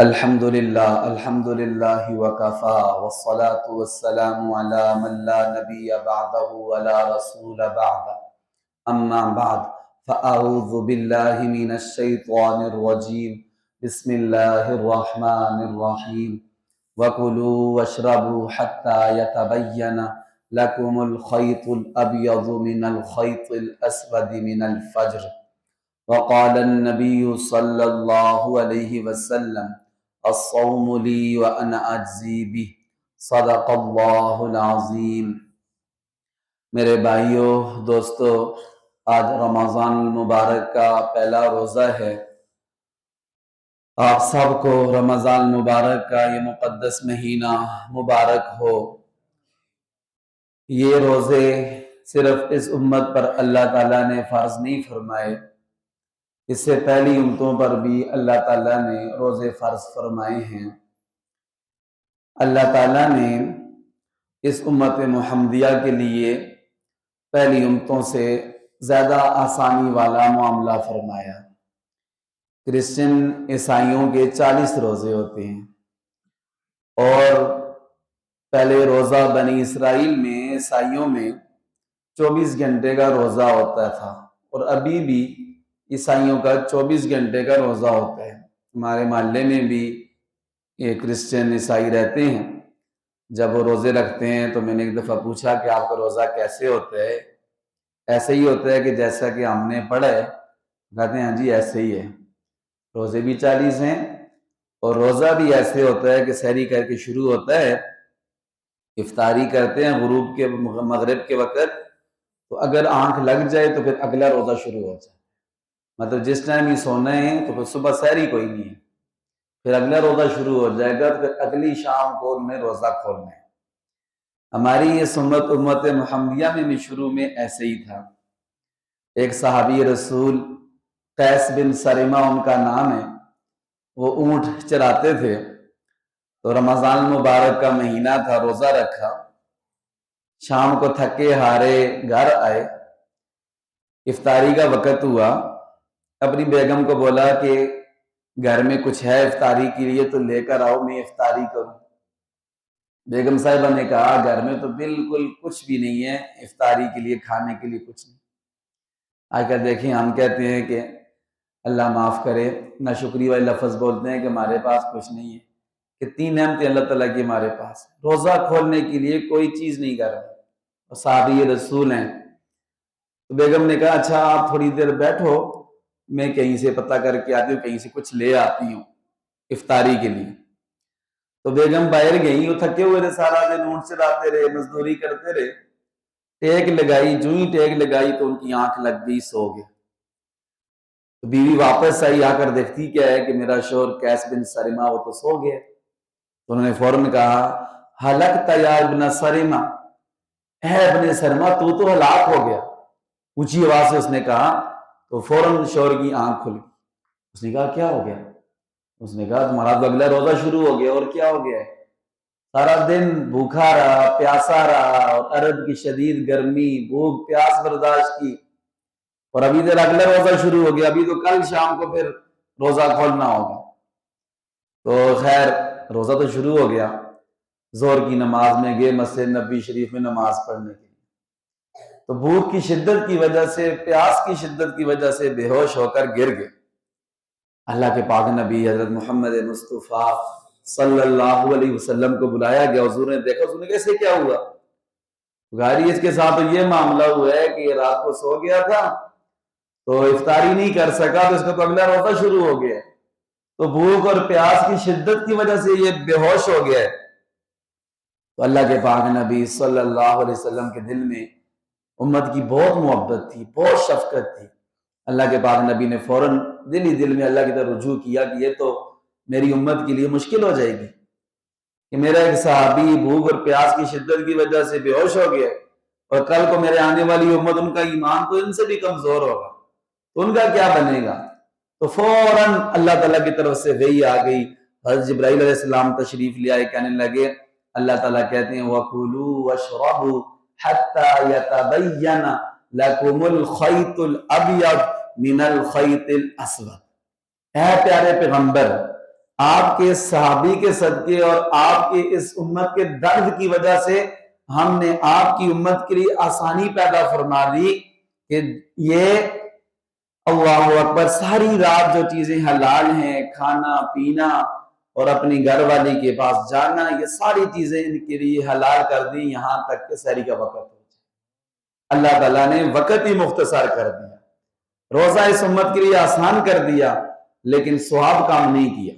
الحمد للہ وکفا والصلاة والسلام علی من لا نبی بعدہ ولا رسول بعدہ اما بعد فاعوذ باللہ من الشیطان الرجیم بسم اللہ الرحمن الرحیم وَكُلُوا وَاشْرَبُوا حَتَّى يَتَبَيَّنَ لَكُمُ الْخَيْطُ الْأَبْيَضُ مِنَ الْخَيْطِ الْأَسْوَدِ مِنَ الْفَجْرِ وقال النبي صلى الله عليه وسلم الصوم لي وأنا أجزي به صدق اللہ العظیم۔ میرے بھائیوں دوستو، آج رمضان المبارک کا پہلا روزہ ہے۔ آپ سب کو رمضان المبارک کا یہ مقدس مہینہ مبارک ہو۔ یہ روزے صرف اس امت پر اللہ تعالیٰ نے فرض نہیں فرمائے، اس سے پہلی امتوں پر بھی اللہ تعالیٰ نے روزے فرض فرمائے ہیں۔ اللہ تعالیٰ نے اس امت محمدیہ کے لیے پہلی امتوں سے زیادہ آسانی والا معاملہ فرمایا۔ کرسچن عیسائیوں کے 40 روزے ہوتے ہیں، اور پہلے روزہ بنی اسرائیل میں عیسائیوں میں 24 گھنٹے کا روزہ ہوتا تھا، اور ابھی بھی عیسائیوں کا 24 گھنٹے کا روزہ ہوتا ہے۔ ہمارے محلے میں بھی یہ کرسچن عیسائی رہتے ہیں۔ جب وہ روزے رکھتے ہیں تو میں نے ایک دفعہ پوچھا کہ آپ کا روزہ کیسے ہوتا ہے؟ ایسے ہی ہوتا ہے کہ جیسا کہ ہم نے پڑھا ہے؟ کہتے ہیں ہاں جی ایسے ہی ہے، روزے بھی 40 ہیں، اور روزہ بھی ایسے ہوتا ہے کہ سحری کر کے شروع ہوتا ہے، افطاری کرتے ہیں غروب کے مغرب کے وقت، تو اگر آنکھ لگ جائے تو پھر اگلا روزہ شروع ہو جائے، مطلب جس ٹائم ہی سونا ہے تو پھر صبح سحری کوئی نہیں ہے، پھر اگلا روزہ شروع ہو جائے گا، تو پھر اگلی شام کو ان میں روزہ کھولنا ہے۔ ہماری یہ سنت امت محمدیہ میں بھی شروع میں ایسے ہی تھا۔ ایک صحابی رسول قیس بن سرمہ ان کا نام ہے، وہ اونٹ چراتے تھے، تو رمضان مبارک کا مہینہ تھا، روزہ رکھا، شام کو تھکے ہارے گھر آئے، افطاری کا وقت ہوا، اپنی بیگم کو بولا کہ گھر میں کچھ ہے افطاری کے لیے تو لے کر آؤ، میں افطاری کروں۔ بیگم صاحبہ نے کہا گھر میں تو بالکل کچھ بھی نہیں ہے افطاری کے لیے، کھانے کے لیے کچھ نہیں۔ آ کر دیکھیں، ہم کہتے ہیں کہ اللہ معاف کرے، ناشکری والے لفظ بولتے ہیں کہ ہمارے پاس کچھ نہیں ہے، کتنی نعمتیں اللہ تعالیٰ کی ہمارے پاس، روزہ کھولنے کے لیے کوئی چیز نہیں گھر میں، اور صحابی رسول ہیں۔ تو بیگم نے کہا اچھا آپ تھوڑی دیر بیٹھو، میں کہیں سے پتہ کر کے آتی ہوں، کہیں سے کچھ لے آتی ہوں افطاری کے لیے۔ تو بیگم باہر گئی، وہ تھکے ہوئے تھے، سارا دن اونٹ چراتے رہے، مزدوری کرتے رہے، ٹیک لگائی، جو ہی ٹیک لگائی تو ان کی آنکھ لگ گئی، سو گئے۔ تو بیوی واپس آئی، آ کر دیکھتی کیا ہے کہ میرا شوہر قیس بن سرمہ وہ تو سو گئے۔ تو انہوں نے فوراً کہا ہلکت یا ابن سرمہ، اے ابن سرمہ تو ہلاک ہو گیا، اونچی آواز سے اس نے کہا۔ تو فوراً شوہر کی آنکھ کھل گئی۔ اس نے کہا کیا ہو گیا؟ اس نے کہا تمہارا تو اگلا روزہ شروع ہو گیا، اور کیا ہو گیا ہے؟ سارا دن بھوکا رہا، پیاسا رہا، اور عرب کی شدید گرمی، بھوک پیاس برداشت کی، اور ابھی تک اگلا روزہ شروع ہو گیا، ابھی تو کل شام کو پھر روزہ کھولنا ہوگا۔ تو خیر روزہ تو شروع ہو گیا، ظہر کی نماز میں گئے مسجد نبوی شریف میں نماز پڑھنے کے لیے، تو بھوک کی شدت کی وجہ سے، پیاس کی شدت کی وجہ سے بے ہوش ہو کر گر گئے۔ اللہ کے پاک نبی حضرت محمد مصطفیٰ صلی اللہ علیہ وسلم کو بلایا گیا، حضور نے دیکھا، حضور نے کیسے کیا ہوا؟ غاری اس کے ساتھ تو یہ معاملہ ہوا ہے کہ یہ رات کو سو گیا تھا تو افطاری نہیں کر سکا، تو اس کا تو اگلا روزہ شروع ہو گیا، تو بھوک اور پیاس کی شدت کی وجہ سے یہ بے ہوش ہو گیا ہے۔ تو اللہ کے پاک نبی صلی اللہ علیہ وسلم کے دل میں امت کی بہت محبت تھی، بہت شفقت تھی۔ اللہ کے پاک نبی نے فوراً دل ہی دل میں اللہ کی طرف رجوع کیا کہ یہ تو میری امت کے لیے مشکل ہو جائے گی کہ میرا ایک صحابی بھوک اور پیاس کی شدت کی وجہ سے بے ہوش ہو گیا، اور کل کو میرے آنے والی امت، ان کا ایمان تو ان سے بھی کمزور ہوگا، تو ان کا کیا بنے گا؟ تو فوراً اللہ تعالیٰ کی طرف سے وحی آ گئی، حضرت جبرائیل علیہ السلام تشریف لے آئے، کہنے لگے، اللہ تعالیٰ کہتے ہیں وَكُلُوا وَاشْرَبُوا حَتَّى يَتَبَيَّنَ لَكُمُ الْخَيْطُ الْأَبْيَضُ مِنَ الْخَيْطِ الْأَسْوَدِ۔ اے پیارے پیغمبر، آپ کے صحابی کے صدقے اور آپ کے اس امت کے درد کی وجہ سے ہم نے آپ کی امت کے لیے آسانی پیدا فرما دی کہ یہ اللہ اکبر ساری رات جو چیزیں حلال ہیں، کھانا پینا اور اپنی گھر والی کے پاس جانا، یہ ساری چیزیں ان کے لیے حلال کر دی، یہاں تک کہ سحری کا وقت ہو جائے۔ اللہ تعالیٰ نے وقت ہی مختصر کر دیا، روزہ اس امت کے لیے آسان کر دیا، لیکن ثواب کام نہیں کیا۔